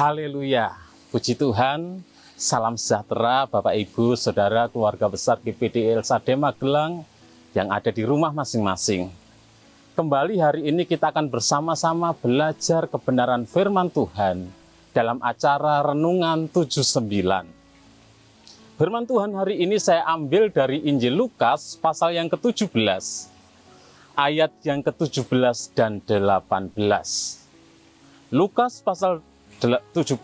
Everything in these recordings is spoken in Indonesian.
Haleluya, puji Tuhan, salam sejahtera Bapak Ibu, Saudara, keluarga besar GPD Elsade Magelang yang ada di rumah masing-masing. Kembali hari ini kita akan bersama-sama belajar kebenaran firman Tuhan dalam acara Renungan 79. Firman Tuhan hari ini saya ambil dari Injil Lukas pasal yang ke-17, ayat yang ke-17 dan 18. Lukas pasal 17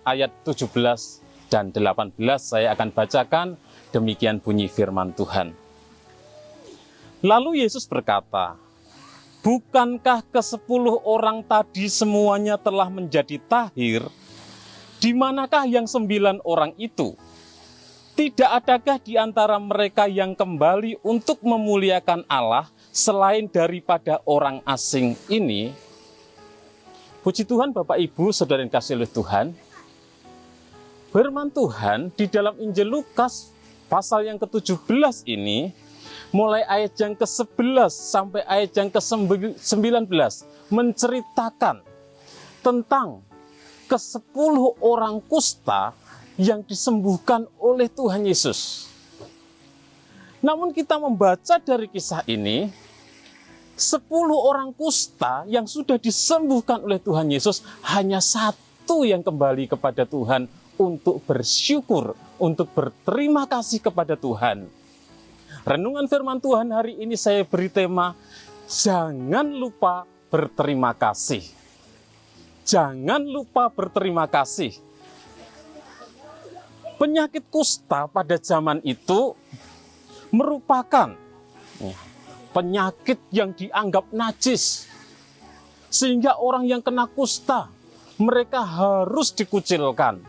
ayat 17 dan 18 saya akan bacakan, demikian bunyi firman Tuhan. Lalu Yesus berkata, "Bukankah ke-10 orang tadi semuanya telah menjadi tahir? Di manakah yang 9 orang itu? Tidak adakah di antara mereka yang kembali untuk memuliakan Allah selain daripada orang asing ini?" Puji Tuhan Bapak Ibu, Saudara yang kasih oleh Tuhan. Firman Tuhan di dalam Injil Lukas pasal yang ke-17 ini, mulai ayat yang ke-11 sampai ayat yang ke-19, menceritakan tentang ke-10 orang kusta yang disembuhkan oleh Tuhan Yesus. Namun kita membaca dari kisah ini, 10 orang kusta yang sudah disembuhkan oleh Tuhan Yesus, hanya 1 yang kembali kepada Tuhan untuk bersyukur, untuk berterima kasih kepada Tuhan. Renungan firman Tuhan hari ini saya beri tema, jangan lupa berterima kasih. Jangan lupa berterima kasih. Penyakit kusta pada zaman itu merupakan penyakit yang dianggap najis, sehingga orang yang kena kusta, mereka harus dikucilkan,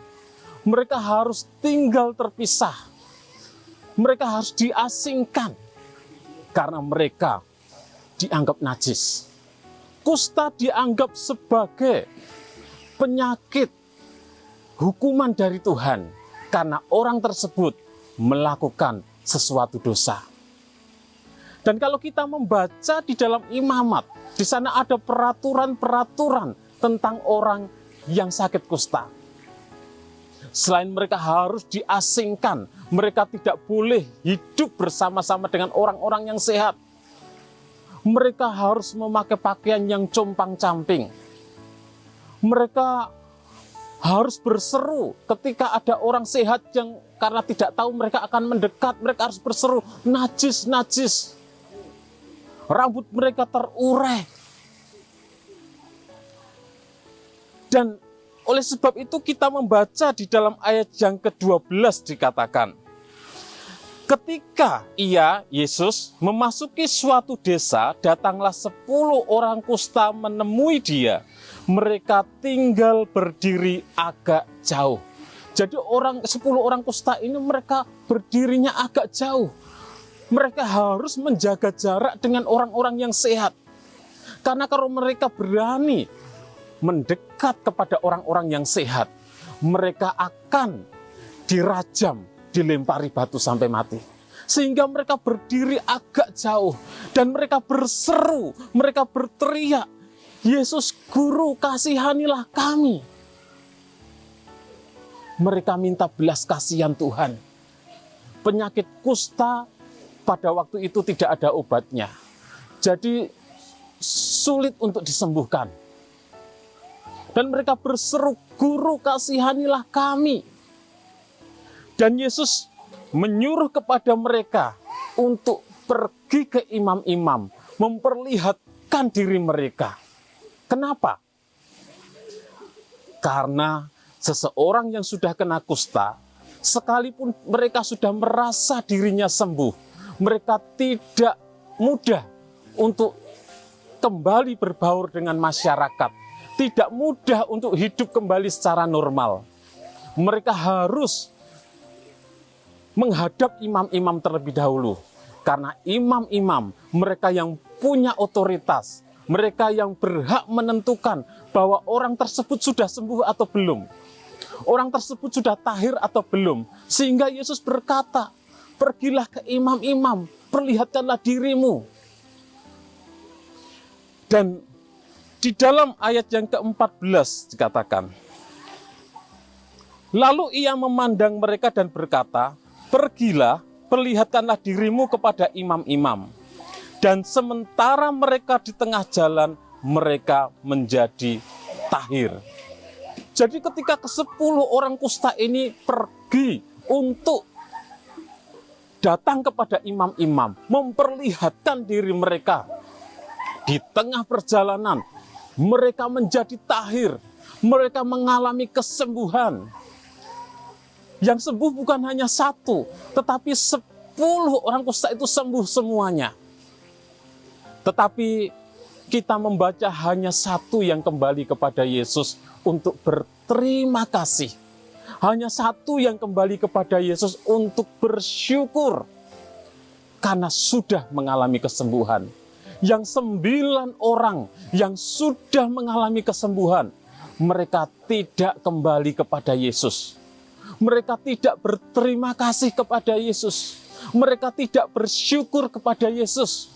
mereka harus tinggal terpisah, mereka harus diasingkan, karena mereka dianggap najis. Kusta dianggap sebagai penyakit hukuman dari Tuhan, karena orang tersebut melakukan sesuatu dosa. Dan kalau kita membaca di dalam Imamat, di sana ada peraturan-peraturan tentang orang yang sakit kusta. Selain mereka harus diasingkan, mereka tidak boleh hidup bersama-sama dengan orang-orang yang sehat. Mereka harus memakai pakaian yang compang-camping. Mereka harus berseru ketika ada orang sehat yang karena tidak tahu mereka akan mendekat, mereka harus berseru, najis, najis. Rambut mereka terurai. Dan oleh sebab itu kita membaca di dalam ayat yang ke-12 dikatakan, ketika Yesus memasuki suatu desa, datanglah 10 orang kusta menemui dia. Mereka tinggal berdiri agak jauh. Jadi 10 orang kusta ini mereka berdirinya agak jauh. Mereka harus menjaga jarak dengan orang-orang yang sehat. Karena kalau mereka berani mendekat kepada orang-orang yang sehat, mereka akan dirajam, dilempari batu sampai mati. Sehingga mereka berdiri agak jauh dan mereka berseru, mereka berteriak, "Yesus Guru, kasihanilah kami." Mereka minta belas kasihan Tuhan. Penyakit kusta pada waktu itu tidak ada obatnya. Jadi sulit untuk disembuhkan. Dan mereka berseru, "Guru, kasihanilah kami." Dan Yesus menyuruh kepada mereka untuk pergi ke imam-imam, memperlihatkan diri mereka. Kenapa? Karena seseorang yang sudah kena kusta, sekalipun mereka sudah merasa dirinya sembuh, mereka tidak mudah untuk kembali berbaur dengan masyarakat, tidak mudah untuk hidup kembali secara normal. Mereka harus menghadap imam-imam terlebih dahulu, karena imam-imam mereka yang punya otoritas, mereka yang berhak menentukan bahwa orang tersebut sudah sembuh atau belum, orang tersebut sudah tahir atau belum. Sehingga Yesus berkata, "Pergilah ke imam-imam, perlihatkanlah dirimu." Dan di dalam ayat yang ke-14 dikatakan, Lalu ia memandang mereka dan berkata, "Pergilah, perlihatkanlah dirimu kepada imam-imam." Dan sementara mereka di tengah jalan, mereka menjadi tahir. Jadi ketika ke-10 orang kusta ini pergi untuk datang kepada imam-imam, memperlihatkan diri mereka, di tengah perjalanan, mereka menjadi tahir, mereka mengalami kesembuhan. Yang sembuh bukan hanya 1, tetapi 10 orang kusta itu sembuh semuanya. Tetapi kita membaca hanya 1 yang kembali kepada Yesus untuk berterima kasih. Hanya 1 yang kembali kepada Yesus untuk bersyukur karena sudah mengalami kesembuhan. Yang 9 orang yang sudah mengalami kesembuhan, mereka tidak kembali kepada Yesus. Mereka tidak berterima kasih kepada Yesus. Mereka tidak bersyukur kepada Yesus.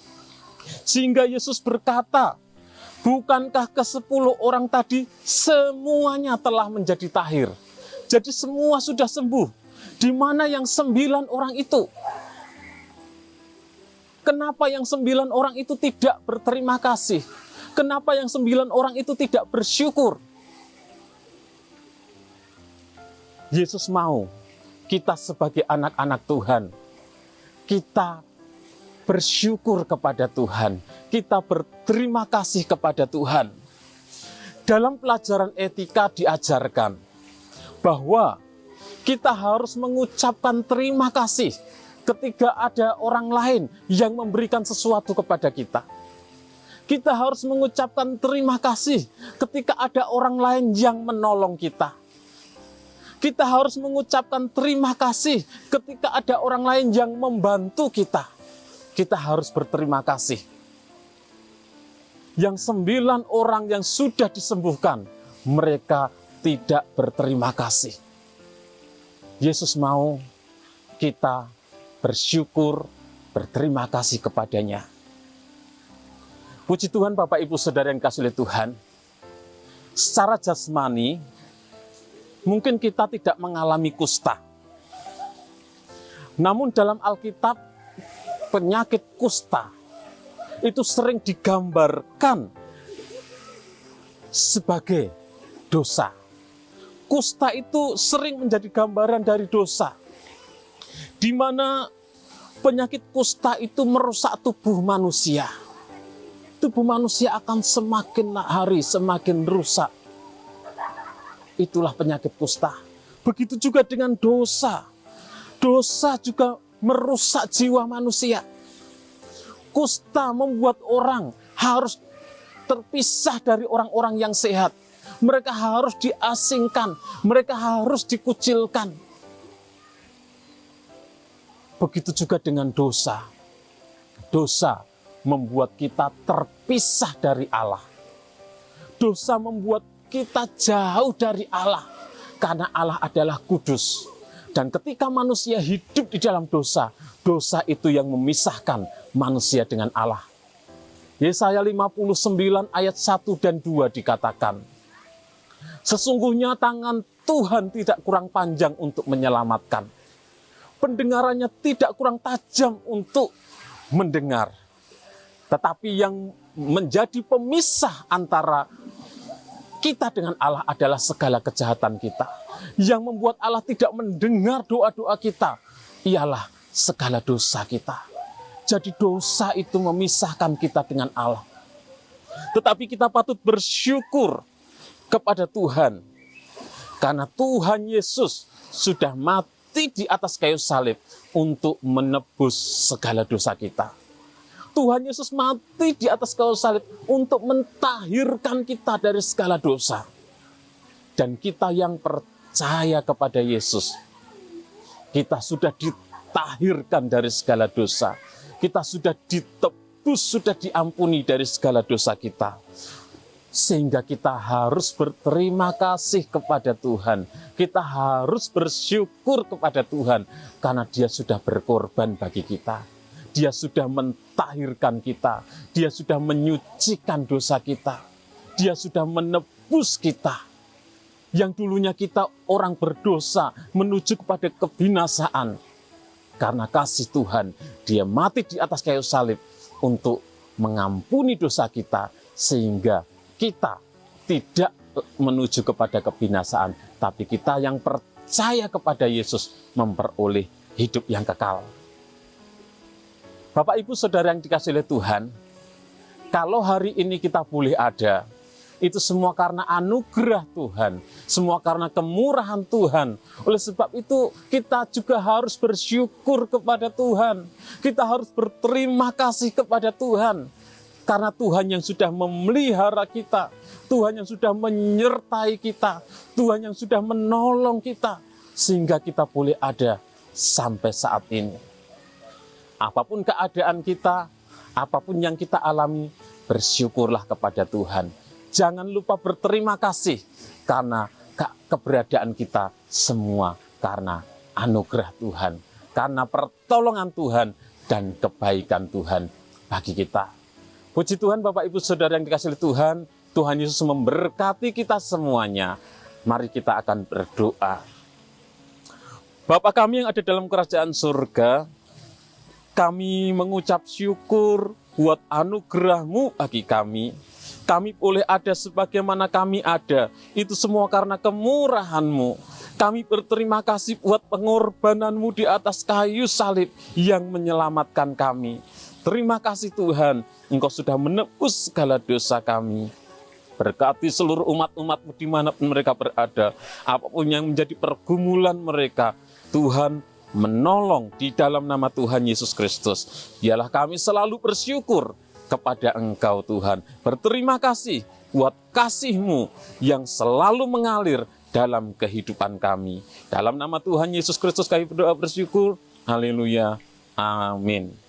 Sehingga Yesus berkata, bukankah ke-10 orang tadi semuanya telah menjadi tahir? Jadi semua sudah sembuh. Di mana yang 9 orang itu? Kenapa yang 9 orang itu tidak berterima kasih? Kenapa yang 9 orang itu tidak bersyukur? Yesus mau kita sebagai anak-anak Tuhan, kita bersyukur kepada Tuhan, kita berterima kasih kepada Tuhan. Dalam pelajaran etika diajarkan bahwa kita harus mengucapkan terima kasih ketika ada orang lain yang memberikan sesuatu kepada kita. Kita harus mengucapkan terima kasih ketika ada orang lain yang menolong kita. Kita harus mengucapkan terima kasih ketika ada orang lain yang membantu kita. Kita harus berterima kasih. Yang 9 orang yang sudah disembuhkan, mereka tidak berterima kasih. Yesus mau kita bersyukur, berterima kasih kepadanya. Puji Tuhan, Bapak Ibu Saudara yang kasih oleh Tuhan. Secara jasmani, mungkin kita tidak mengalami kusta. Namun dalam Alkitab, penyakit kusta itu sering digambarkan sebagai dosa. Kusta itu sering menjadi gambaran dari dosa, di mana penyakit kusta itu merusak tubuh manusia. Tubuh manusia akan semakin hari semakin rusak. Itulah penyakit kusta. Begitu juga dengan dosa. Dosa juga merusak jiwa manusia. Kusta membuat orang harus terpisah dari orang-orang yang sehat. Mereka harus diasingkan, mereka harus dikucilkan. Begitu juga dengan dosa. Dosa membuat kita terpisah dari Allah. Dosa membuat kita jauh dari Allah, karena Allah adalah kudus. Dan ketika manusia hidup di dalam dosa, dosa itu yang memisahkan manusia dengan Allah. Yesaya 59 ayat 1 dan 2 dikatakan, sesungguhnya tangan Tuhan tidak kurang panjang untuk menyelamatkan. Pendengarannya tidak kurang tajam untuk mendengar. Tetapi yang menjadi pemisah antara kita dengan Allah adalah segala kejahatan kita. Yang membuat Allah tidak mendengar doa-doa kita ialah segala dosa kita. Jadi dosa itu memisahkan kita dengan Allah. Tetapi kita patut bersyukur kepada Tuhan, karena Tuhan Yesus sudah mati di atas kayu salib untuk menebus segala dosa kita. Tuhan Yesus mati di atas kayu salib untuk mentahirkan kita dari segala dosa. Dan kita yang percaya kepada Yesus, kita sudah ditahirkan dari segala dosa. Kita sudah ditebus, sudah diampuni dari segala dosa kita. Sehingga kita harus berterima kasih kepada Tuhan. Kita harus bersyukur kepada Tuhan, karena Dia sudah berkorban bagi kita. Dia sudah mentahirkan kita. Dia sudah menyucikan dosa kita. Dia sudah menebus kita. yang dulunya kita orang berdosa menuju kepada kebinasaan. Karena kasih Tuhan, Dia mati di atas kayu salib untuk mengampuni dosa kita, sehingga kita tidak menuju kepada kebinasaan, tapi kita yang percaya kepada Yesus memperoleh hidup yang kekal. Bapak, Ibu, Saudara yang dikasihi oleh Tuhan, kalau hari ini kita boleh ada, itu semua karena anugerah Tuhan, semua karena kemurahan Tuhan. Oleh sebab itu, kita juga harus bersyukur kepada Tuhan. Kita harus berterima kasih kepada Tuhan. Karena Tuhan yang sudah memelihara kita, Tuhan yang sudah menyertai kita, Tuhan yang sudah menolong kita, sehingga kita boleh ada sampai saat ini. Apapun keadaan kita, apapun yang kita alami, bersyukurlah kepada Tuhan. Jangan lupa berterima kasih, karena keberadaan kita semua karena anugerah Tuhan, karena pertolongan Tuhan dan kebaikan Tuhan bagi kita. Puji Tuhan, Bapak, Ibu, Saudara yang dikasihi Tuhan, Tuhan Yesus memberkati kita semuanya. Mari kita akan berdoa. Bapa kami yang ada dalam kerajaan surga, kami mengucap syukur buat anugerah-Mu bagi kami. Kami boleh ada sebagaimana kami ada, itu semua karena kemurahan-Mu. Kami berterima kasih buat pengorbanan-Mu di atas kayu salib yang menyelamatkan kami. Terima kasih Tuhan, Engkau sudah menebus segala dosa kami. Berkati seluruh umat-umat-Mu dimanapun mereka berada, apapun yang menjadi pergumulan mereka, Tuhan menolong di dalam nama Tuhan Yesus Kristus. Biarlah kami selalu bersyukur kepada Engkau Tuhan. Berterima kasih buat kasih-Mu yang selalu mengalir dalam kehidupan kami. Dalam nama Tuhan Yesus Kristus kami berdoa bersyukur. Haleluya. Amin.